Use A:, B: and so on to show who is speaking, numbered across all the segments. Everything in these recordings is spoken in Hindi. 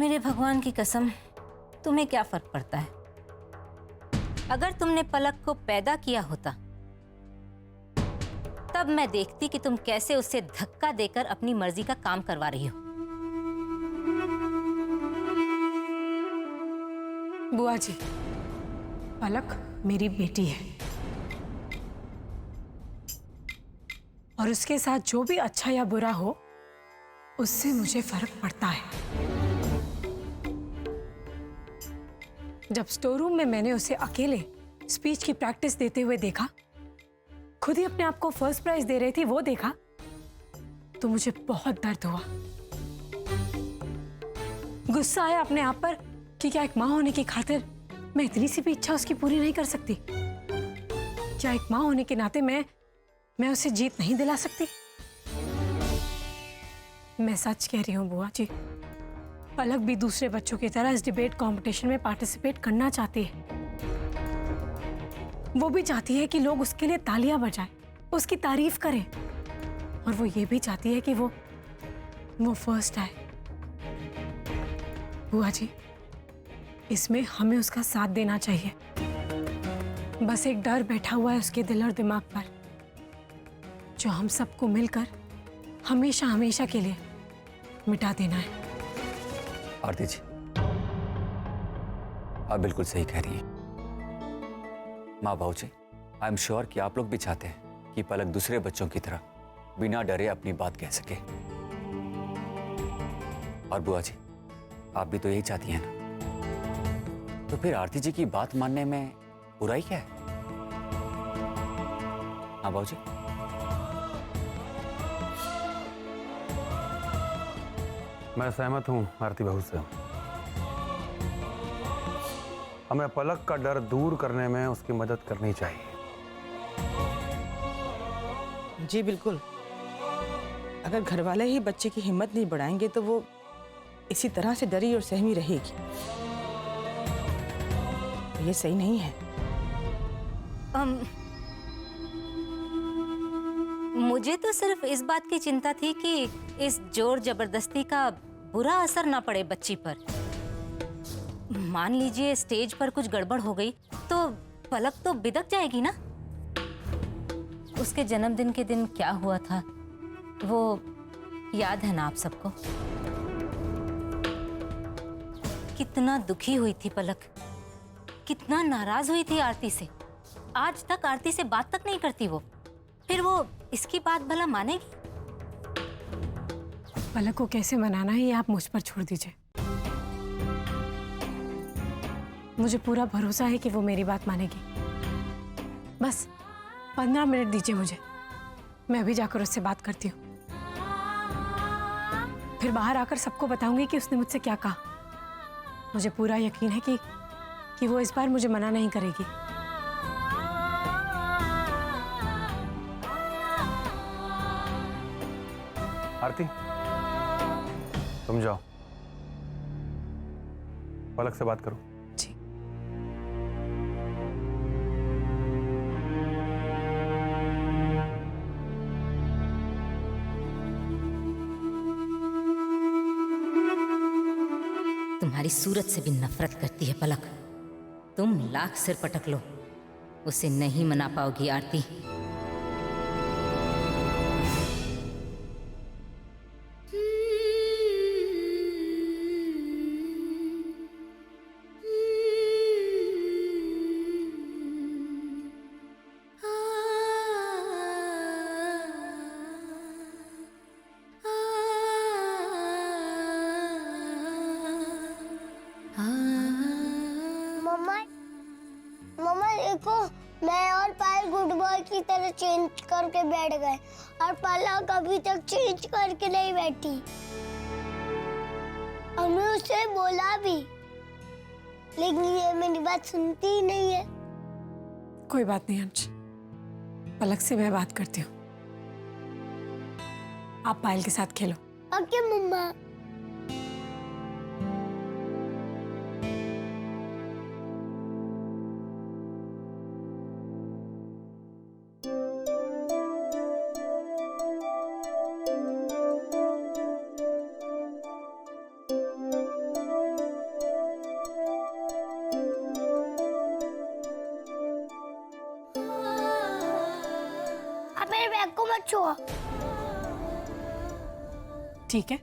A: मेरे भगवान की कसम, तुम्हें क्या फर्क पड़ता है? अगर तुमने पलक को पैदा किया होता तब मैं देखती कि तुम कैसे उसे धक्का देकर अपनी मर्जी का काम करवा रही हो।
B: बुआ जी, पलक मेरी बेटी है और उसके साथ जो भी अच्छा या बुरा हो उससे मुझे फर्क पड़ता है। जब स्टोर रूम में मैंने उसे अकेले स्पीच की प्रैक्टिस देते हुए देखा, खुद ही अपने आप को फर्स्ट प्राइज दे रही थी, वो देखा तो मुझे बहुत दर्द हुआ। गुस्सा आया अपने आप पर कि क्या एक माँ होने की खातिर मैं इतनी सी भी इच्छा उसकी पूरी नहीं कर सकती? क्या एक माँ होने के नाते मैं उसे जीत नहीं दिला सकती? मैं सच कह रही हूँ बुआ जी, पलक भी दूसरे बच्चों की तरह इस डिबेट कंपटीशन में पार्टिसिपेट करना चाहती है। वो भी चाहती है कि लोग उसके लिए तालियां बजाएं, उसकी तारीफ करें, और वो ये भी चाहती है कि वो फर्स्ट आए। बुआ जी, इसमें हमें उसका साथ देना चाहिए। बस एक डर बैठा हुआ है उसके दिल और दिमाग पर, जो हम सबको मिलकर हमेशा हमेशा के लिए मिटा देना है।
C: आरती जी, आप बिल्कुल सही कह रही हैं। माँ भाऊजी, आई एम श्योर कि आप लोग भी चाहते हैं कि पलक दूसरे बच्चों की तरह बिना डरे अपनी बात कह सके। और बुआ जी, आप भी तो यही चाहती हैं ना? तो फिर आरती जी की बात मानने में बुराई क्या है? हाँ भाऊजी?
D: मैं सहमत हूं आरती बहू से। हमें पलक का डर दूर करने में उसकी मदद करनी चाहिए।
E: जी बिल्कुल। अगर घर वाले ही बच्चे की हिम्मत नहीं बढ़ाएंगे तो वो इसी तरह से डरी और सहमी रहेगी, तो ये सही नहीं है।
A: मुझे तो सिर्फ इस बात की चिंता थी कि इस जोर जबरदस्ती का बुरा असर ना पड़े बच्ची पर। मान लीजिए स्टेज पर कुछ गड़बड़ हो गई तो पलक तो बिदक जाएगी ना। उसके जन्मदिन के दिन क्या हुआ था वो याद है ना आप सबको? कितना दुखी हुई थी पलक, कितना नाराज हुई थी आरती से। आज तक आरती से बात तक नहीं करती वो, फिर वो इसकी बात भला मानेगी?
B: पलक को कैसे मनाना है ये आप मुझ पर छोड़ दीजिए। मुझे पूरा भरोसा है कि वो मेरी बात मानेगी। बस 15 मिनट दीजिए मुझे, मैं अभी जाकर उससे बात करती हूँ। फिर बाहर आकर सबको बताऊंगी कि उसने मुझसे क्या कहा। मुझे पूरा यकीन है कि वो इस बार मुझे मना नहीं करेगी।
D: आरती, तुम जाओ, पलक से बात करो।
B: जी।
A: तुम्हारी सूरत से भी नफरत करती है पलक। तुम लाख सिर पटक लो, उसे नहीं मना पाओगी आरती।
F: मम्मा मम्मा देखो, मैं और पायल गुड बॉय की तरह चेंज करके बैठ गए और पलक अभी तक चेंज करके नहीं बैठी। हमने उसे बोला भी, लेकिन ये मेरी बात सुनती ही नहीं है।
B: कोई बात नहीं अंश, पलक से मैं बात करती हूँ। आप पायल के साथ खेलो।
F: ओके मम्मा। सच हुआ।
B: ठीक है,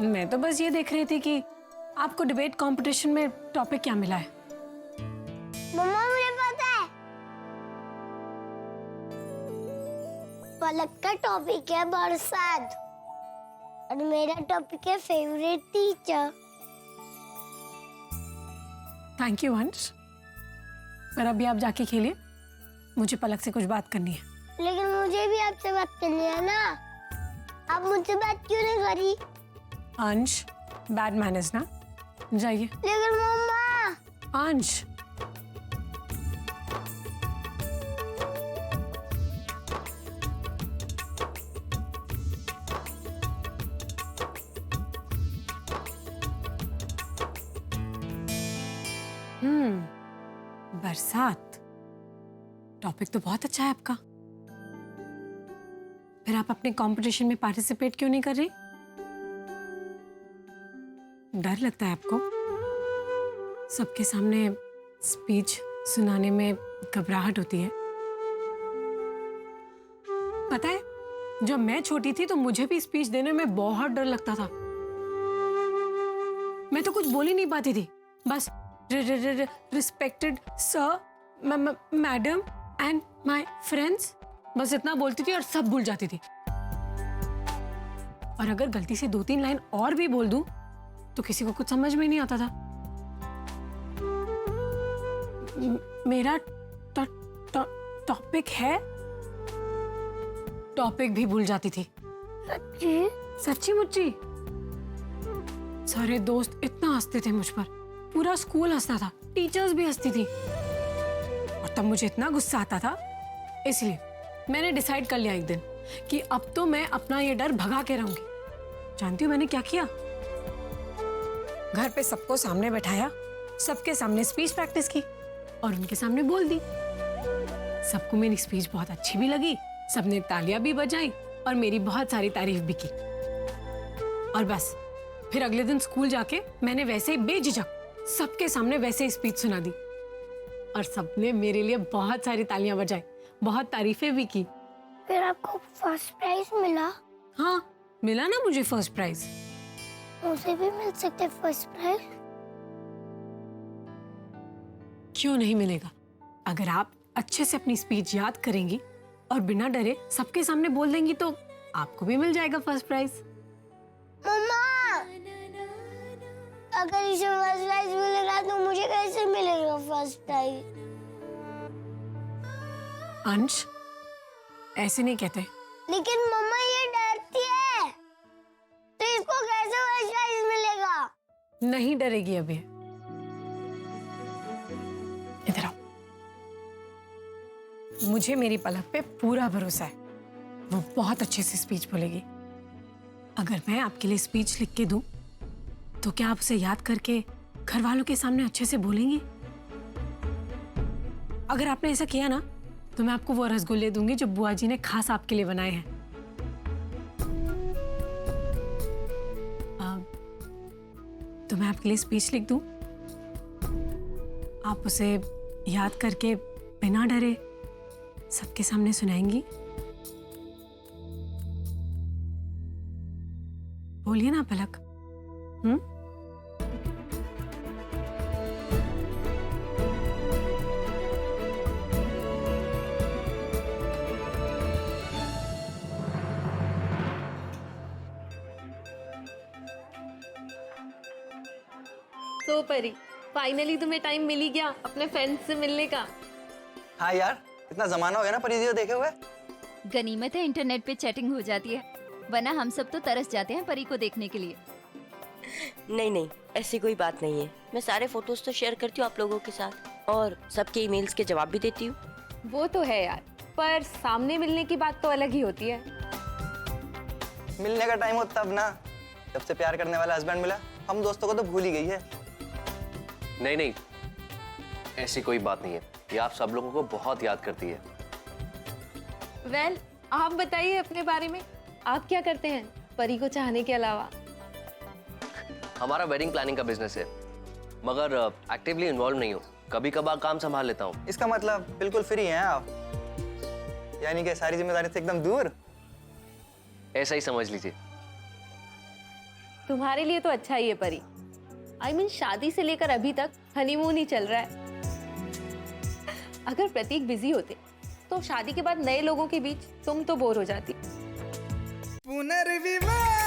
B: मैं तो बस ये देख रही थी कि आपको डिबेट कंपटीशन में टॉपिक क्या मिला है।
F: मम्मा मुझे पता है, पलक का टॉपिक है बरसात और मेरा टॉपिक है फेवरेट टीचर।
B: थैंक यू अंश, पर अभी आप जाके खेलिए, मुझे पलक से कुछ बात करनी है।
F: लेकिन मुझे भी आपसे बात करनी है ना, आप मुझसे बात क्यों नहीं करी?
B: अंश, बैड मैनर्स ना, जाइए।
F: लेकिन मम्मा।
B: अंश, बरसात टॉपिक तो बहुत अच्छा है आपका, फिर आप अपने कंपटीशन में पार्टिसिपेट क्यों नहीं कर रही? डर लगता है आपको? सबके सामने स्पीच सुनाने में घबराहट होती है। पता है, जब मैं छोटी थी तो मुझे भी स्पीच देने में बहुत डर लगता था। मैं तो कुछ बोल ही नहीं पाती थी, बस respected sir, madam and my friends, बस इतना बोलती थी और सब भूल जाती थी। और अगर गलती से 2-3 लाइन और भी बोल दूं तो किसी को कुछ समझ में नहीं आता था। मेरा टॉपिक है, टॉपिक भी भूल जाती थी।
F: सच्ची?
B: सच्ची मुच्ची। सारे दोस्त इतना हंसते थे मुझ पर, पूरा स्कूल हंसता था, टीचर्स भी हंसती थी, और तब मुझे इतना गुस्सा आता था, इसलिए मैंने डिसाइड कर लिया एक दिन कि अब तो मैं अपना ये डर भगा के रहूंगी। जानती हो मैंने क्या किया? घर पे सबको सामने बैठाया, सबके सामने स्पीच प्रैक्टिस की और उनके सामने बोल दी। सबको मेरी स्पीच बहुत अच्छी भी लगी, सबने तालियां भी बजाई और मेरी बहुत सारी तारीफ भी की। और बस फिर अगले दिन स्कूल जाके मैंने वैसे ही बेझिझक सबके सामने वैसे ही स्पीच सुना दी और सबने मेरे लिए बहुत सारी तालियां बजाई, बहुत तारीफें भी की।
F: फिर आपको फर्स्ट प्राइज मिला?
B: हाँ, मिला ना मुझे फर्स्ट प्राइज।
F: मुझे भी मिल सकते फर्स्ट प्राइज?
B: क्यों नहीं मिलेगा? अगर आप अच्छे से अपनी स्पीच याद करेंगी और बिना डरे सबके सामने बोल देंगी तो आपको भी मिल जाएगा फर्स्ट प्राइज।
F: मम्मा, अगर इसे फर्स्ट प्राइज मिलेगा तो मुझे कैसे मिलेगा फर्स्ट प्राइज?
B: अंश, ऐसे नहीं कहते।
F: लेकिन मम्मा ये डरती है, तो इसको कैसे फर्स्ट प्राइज मिलेगा?
B: नहीं डरेगी अभी। इधर आओ। मुझे मेरी पलक पे पूरा भरोसा है, वो बहुत अच्छे से स्पीच बोलेगी। अगर मैं आपके लिए स्पीच लिख के दूं तो क्या आप उसे याद करके घर वालों के सामने अच्छे से बोलेंगी? अगर आपने ऐसा किया ना तो मैं आपको वो रसगुल्ले दूंगी जो बुआ जी ने खास आपके लिए बनाए हैं। तो मैं आपके लिए स्पीच लिख दूं, आप उसे याद करके बिना डरे सबके सामने सुनाएंगी? बोलिए ना पलक।
G: तो परी, फाइनली तुम्हें टाइम मिल ही गया अपने फ्रेंड्स से मिलने का।
H: हाँ यार, इतना जमाना हो गया ना परिधि देखे हुए।
I: गनीमत है इंटरनेट पे चैटिंग हो जाती है, वरना हम सब तो तरस जाते हैं परी को देखने के लिए।
J: नहीं नहीं, ऐसी कोई बात नहीं है। मैं सारे फोटोज तो शेयर करती हूँ आप लोगों के साथ और सबके ईमेल्स के जवाब भी देती हूँ।
G: वो तो है यार, पर सामने मिलने की बात तो अलग ही होती है।
H: मिलने का टाइम हो तब ना, जब से प्यार करने वाला हस्बैंड मिला, हम दोस्तों को तो भूल ही गई है।
K: नहीं नहीं, ऐसी कोई बात नहीं है, ये आप सब लोगों को बहुत याद करती है।
G: वेल, आप बताइए अपने बारे में, आप क्या करते हैं परी को चाहने के अलावा?
K: हमारा वेडिंग प्लानिंग का बिजनेस है, मगर एक्टिवली इन्वॉल्व नहीं हूँ, कभी कभार काम संभाल लेता हूँ।
H: इसका मतलब बिल्कुल फ्री हैं आप? यानी कि सारी जिम्मेदारी से एकदम दूर।
K: ऐसा ही समझ लीजिए।
G: तुम्हारे लिए तो अच्छा ही है परी। I mean, शादी से लेकर अभी तक हनीमून ही चल रहा है। अगर प्रतीक बिजी होते तो शादी के बाद नए लोगों के बीच तुम तो बोर हो जाती।
L: पुनर्विवाह